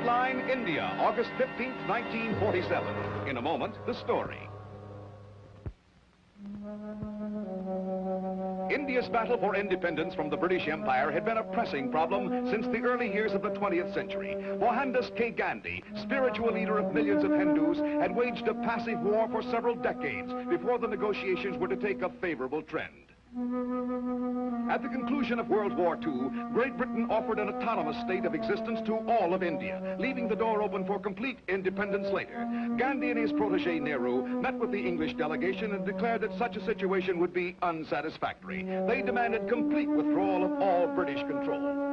Headline, India, August 15th, 1947. In a moment, the story. India's battle for independence from the British Empire had been a pressing problem since the early years of the 20th century. Mohandas K. Gandhi, spiritual leader of millions of Hindus, had waged a passive war for several decades before the negotiations were to take a favorable trend. At the conclusion of World War II, Great Britain offered an autonomous state of existence to all of India, leaving the door open for complete independence later. Gandhi and his protege Nehru met with the English delegation and declared that such a situation would be unsatisfactory. They demanded complete withdrawal of all British control.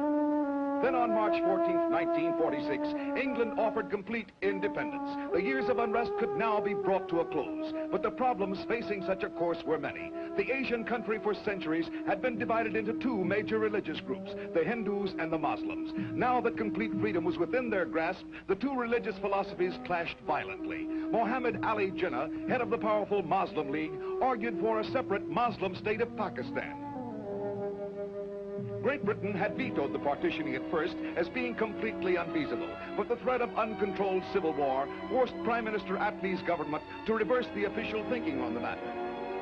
Then on March 14th, 1946, England offered complete independence. The years of unrest could now be brought to a close, but the problems facing such a course were many. The Asian country for centuries had been divided into two major religious groups, the Hindus and the Muslims. Now that complete freedom was within their grasp, the two religious philosophies clashed violently. Muhammad Ali Jinnah, head of the powerful Muslim League, argued for a separate Muslim state of Pakistan. Great Britain had vetoed the partitioning at first as being completely unfeasible, but the threat of uncontrolled civil war forced Prime Minister Attlee's government to reverse the official thinking on the matter.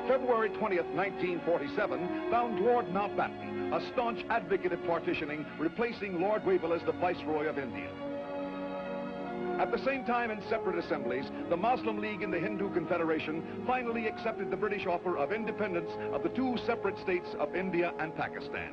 February 20th, 1947, found Lord Mountbatten, a staunch advocate of partitioning, replacing Lord Wavell as the Viceroy of India. At the same time, in separate assemblies, the Muslim League and the Hindu Confederation finally accepted the British offer of independence of the two separate states of India and Pakistan.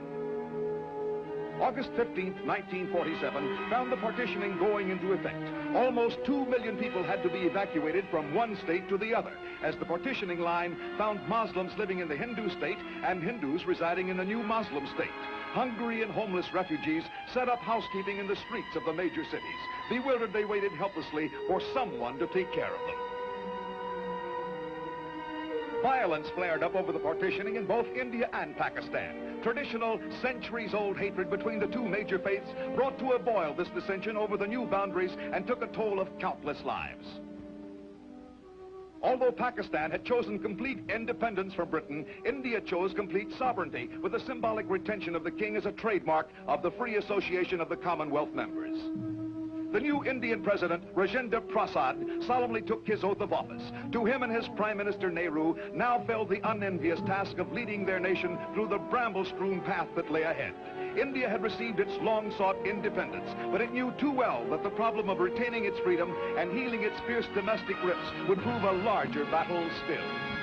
August 15th, 1947, found the partitioning going into effect. Almost 2 million people had to be evacuated from one state to the other, as the partitioning line found Muslims living in the Hindu state and Hindus residing in the new Muslim state. Hungry and homeless refugees set up housekeeping in the streets of the major cities. Bewildered, they waited helplessly for someone to take care of them. Violence flared up over the partitioning in both India and Pakistan. Traditional, centuries-old hatred between the two major faiths brought to a boil this dissension over the new boundaries and took a toll of countless lives. Although Pakistan had chosen complete independence from Britain, India chose complete sovereignty, with the symbolic retention of the king as a trademark of the free association of the Commonwealth members. The new Indian president, Rajendra Prasad, solemnly took his oath of office. To him and his Prime Minister Nehru now fell the unenvious task of leading their nation through the bramble-strewn path that lay ahead. India had received its long-sought independence, but it knew too well that the problem of retaining its freedom and healing its fierce domestic rifts would prove a larger battle still.